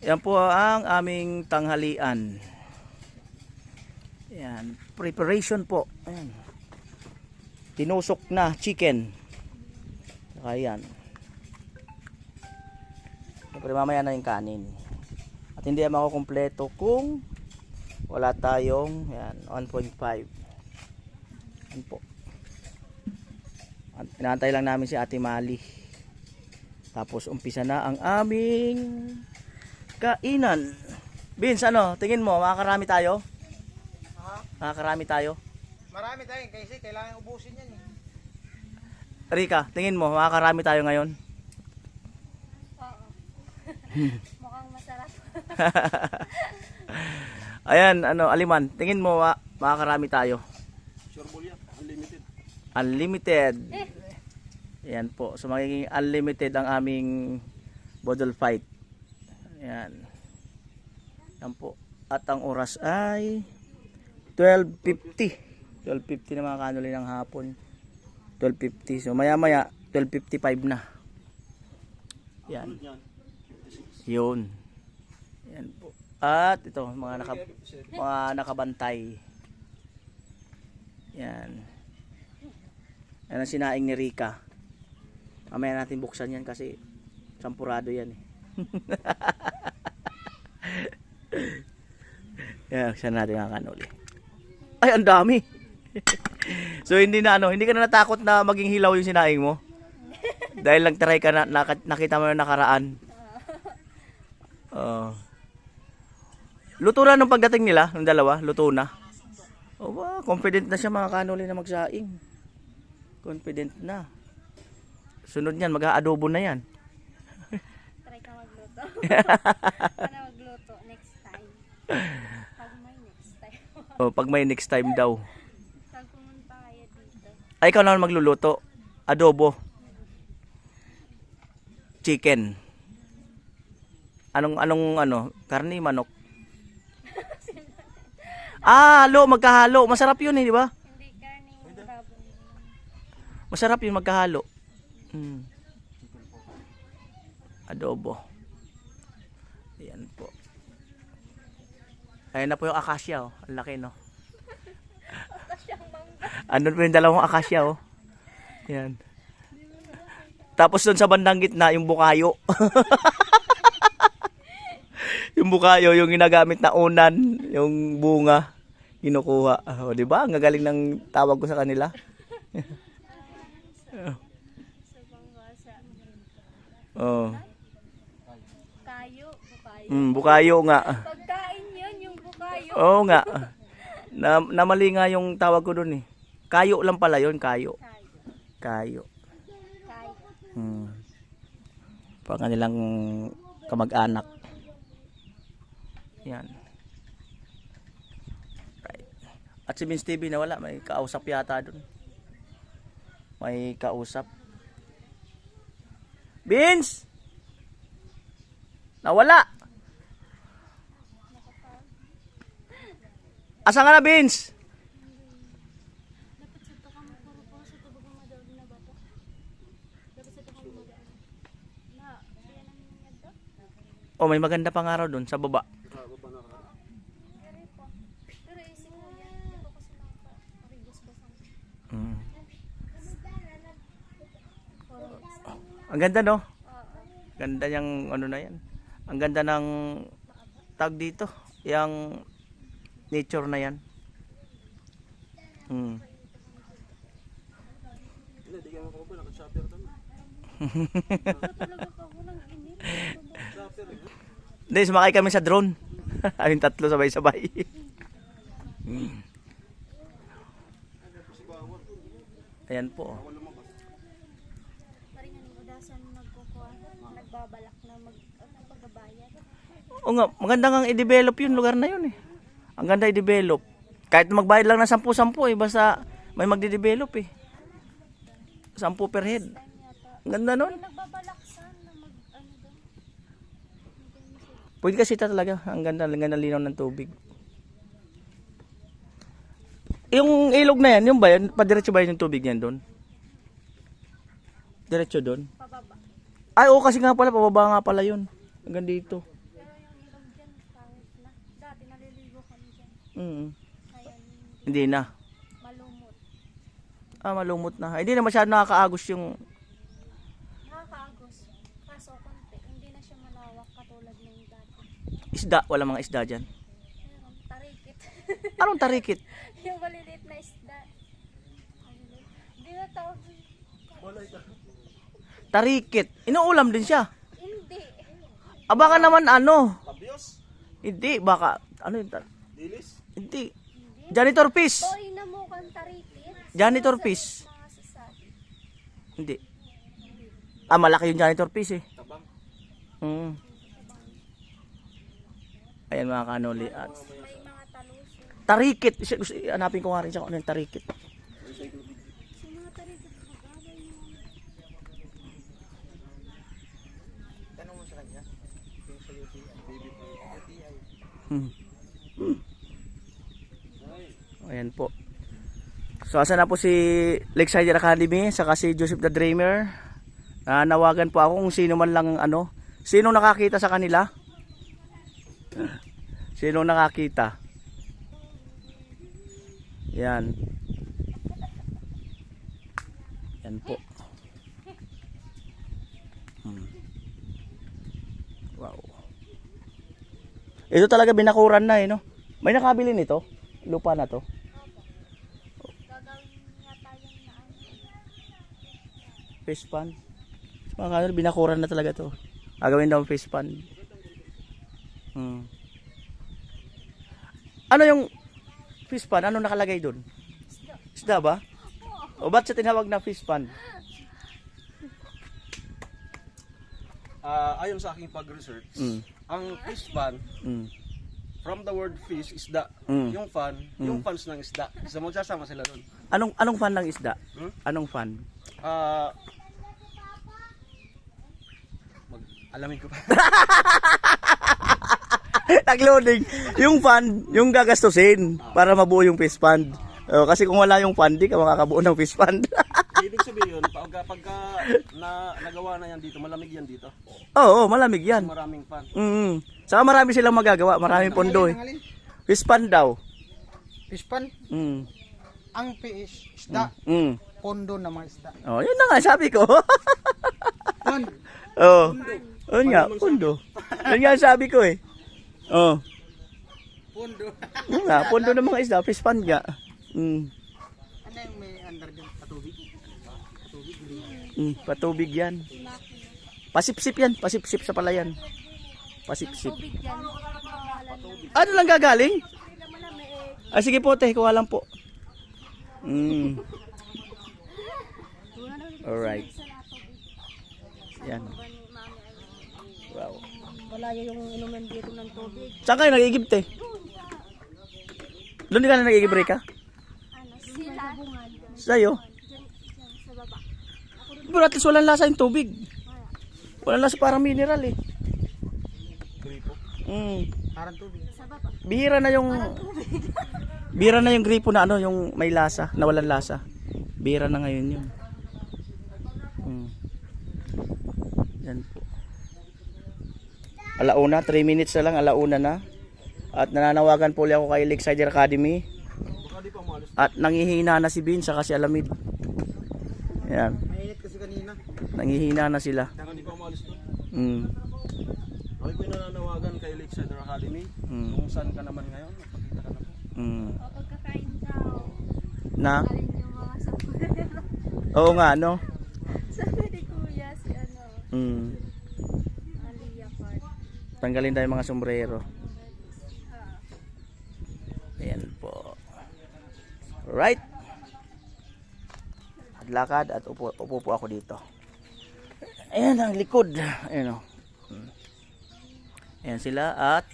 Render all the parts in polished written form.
Yan po ang aming tanghalian. Yan, preparation po. Ayan. Tinusok na chicken. Saka yan. Siyempre mamaya na yung kanin. At hindi yan makukumpleto kung wala tayong yan, 1.5. Yan po. At inaantay lang namin si Ate Mali. Tapos umpisa na ang aming kainan. Vince, ano? Tingin mo, makakarami tayo? Ha? Makakarami tayo? Marami tayo kasi kailangan ubusin yan eh. Rika, tingin mo, makakarami tayo ngayon? Oo. Mukhang masarap. Ayan, ano, Aliman, tingin mo, makakarami tayo? Sure ball yan, unlimited. Unlimited. Ayan po, so magiging unlimited ang aming Bodol Fight. Ayan. Ayan po. At ang oras ay 12:50. 12:50 na mga kanuli ng hapon. 12:50. So maya maya 12:55 na. Yan. Yun. Yan po. At ito mga nakabantay. Yan. Yan ang sinaing ni Rika. Mamaya natin buksan yan kasi sampurado yan eh. Yan, buksan natin mga kanuli. Ay, ang dami. So hindi ka na natakot na maging hilaw yung sinaing mo? Dahil lang try ka na, nakita mo yung nakaraan. Luto na nung pagdating nila, ng dalawa, luto na. Oh, wow, confident na siya mga kanuli na magsaing. Confident na. Sunod niyan, mag-aadobo na yan. Try ka magluto. Sana magluto next time. Pag may next time. Oh, pag may next time daw. Pag pumunta kayo dito. Ay, ikaw naman magluluto. Adobo. Chicken. Anong karne, manok. Magkahalo. Masarap yun eh, di ba? Hindi karning baboy. Masarap yun magkahalo. Adobo. Ayan po. Ayan na po yung akasya, oh. Ang laki, no? Andun po yung dalawang akasya, oh. Ayan. Tapos doon sa bandang gitna, yung bukayo. Yung bukayo, yung ginagamit na unan, yung bunga, kinukuha. O, di ba? Ang gagaling ng tawag ko sa kanila. Sa panggasa. Oh. Kayo. Bukayo. Bukayo nga. Pagkain yun, yung bukayo. Oo nga. Namali nga yung tawag ko doon eh. Kayo lang pala yun, kayo. Kayo. Kayo. Pang kanilang kamag-anak. Yan. Right. At si Vince TV nawala, may kausap yata doon. May kausap. Vince! Nawala! Asa ka na, Vince? Dapat sa tukang puro-puro sa tubog ng madawag na bato. Dapat sa tukang madawag. Na, kaya nang niya to? Oh, may maganda pang araw doon sa baba. Pero po. Pero isip ko yan. Ito kasi nakaka-rigos ba sa Ang ganda, no? Ganda niyang ano na yan. Ang ganda ng tag dito. Yang nature na yan. Hindi ka makapag naka-chopper doon. talaga ka ko ng init. Hindi, sumakay kami sa drone. Ayun, tatlo sabay-sabay. Ayan po. Paring anong udasan nagkukuha. Nagbabalak na pagbabayad. O nga, maganda nga i-develop yung lugar na yun eh. Ang ganda i-develop. Kahit magbayad lang ng 10-10 eh, basta may magde-develop eh. 10 per head. Ang ganda nun. Nagbabalak sana mag ano daw. Pwede kasi talaga. Ang ganda linaw ng tubig. Yung ilog na yan, yung ba yan? Padiretso ba yun yung tubig yan doon? Diretso doon? Pababa. Ay, oo kasi nga pala, pababa nga pala yun. Hanggang dito. Pero yung Kaya Hindi na. malumot. Malumot na. Hindi na masyado nakakaagos yung Nakakaagos. Kaso konti. Hindi na siya malawak katulad ng dati. isda. Wala mga isda dyan. Meron, tarikit. Anong tarikit? Yung maliliit na isda. Hindi na tawag. Tarikit. Inuulam din siya. Hindi. Baka naman ano. Tabios? Hindi. Baka. Ano yun? Dilis? Hindi. Janitor fish. Toy na mo kang tarikit. Janitor fish. Mga sasali. Hindi. Malaki yung janitor fish eh. Tabang? Ayan mga kanoli. At May mga taluso. tarikit. Hanapin ko nga rin siya kung ano yung tarikit. So mga tarikit. Magagay mo. Tanong mo sa kanya. Yung sa UTI. UTI. Ayan po. So asa na po si Lakeside Academy saka si Joseph the Dreamer. Nawagan po ako kung sino man lang ano. Sino nakakita sa kanila? Sino nakakita? Yan. Yan po. Wow. Ito talaga binakuran na eh, no? May nakabili nito? Lupa na to? Gagawin niya tayong na ano. Fish pond. Mga kanol, binakuran na talaga to. Gagawin daw fish pond. Ano yung fish pond? Ano nakalagay dun? Isda ba? O ba't siya tinawag na fish pond? Ayon sa aking pag-research, Mm. ang fish pan, Mm. from the word fish, isda. Mm. Yung fan, yung fans ng isda. So magsasama sila doon. Anong fan ng isda? Hmm? Anong fan? Alamin ko pa. Tag-loading. Yung fan, yung gagastusin para mabuo yung fish pond. Kasi kung wala yung fund, di ka makakabuo ng fish pond. Ibig sabihin, pagka nagawa na yan dito, malamig yan dito. Oo, malamig yan. Maraming fan. Saka marami silang magagawa, maraming pondo eh. Ang alin? Fish pond daw. Fish pan. Ang fish, isda. Pondo na mga isda. Oh, yun na nga sabi ko. Pond. Oh. Yun nga, pondo. Yun nga sabi ko eh. Oh. Pondo. Yun nga, pondo ng mga isda, fish pond nga. Ano yung may under dyan? Patubig? Patubig yan. Pasipsip yan, pasipsip sa palayan. Pasipsip. Tubig yan. Mawalan lang. Ano lang gagaling? Hindi naman na may Sige po, te, kuha lang po. Alright. Yan. Wow. Wala yung inuman dito ng tubig. Saan kayo nag-iigib, te? Doon di ka na nag-iigib, Rika? Ano, sila? Sa'yo? Sa baba. Pero at least walang lasa yung tubig. Walang lasa, parang mineral eh. Gripo. Parang tubig. Sa baba. Bihira na yung... Bihira na yung gripo na ano, yung may lasa, na walang lasa. Bihira na ngayon yun. Yan po. Alauna, 3 minutes na lang, alauna na. At nananawagan po ulit ako kay Lakeside Academy. Baka di pa umalis. At nangihina na si Bin saka si Alamid. Yan, Mainit kasi kanina. nangihina na sila. Baka di pa umalis doon. Mm. Ako ko'y nananawagan kay Lakeside Academy. Kung saan ka naman ngayon, magpakita ka na po. Mm. O pagkakain daw. Na? Alin yung mga sampurero. Oo nga, no? Sabi ni Kuya si ano. Aliyah Park. Tanggalin tayo mga sombrero. Ayan po. Right. Lakad at upo po ako dito. Ayan ang likod. Ayan o. Ayan sila at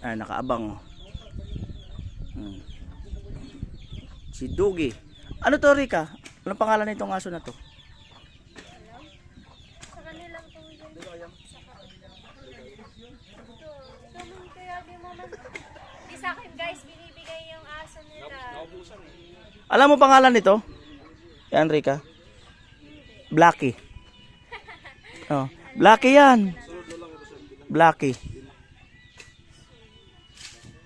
nakaabang. Si Dugi. Ano to, Rika? Anong pangalan nitong aso na to? Sa kanilang tubig. Naman kaya di mo man. Di sa akin guys, binibigay yung aso nila. Alam mo pangalan nito? Yan, Rika. Blacky. Oh, Blackie yan. Blackie.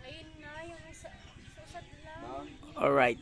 Ayun na, yung isa. Susad lang. Alright.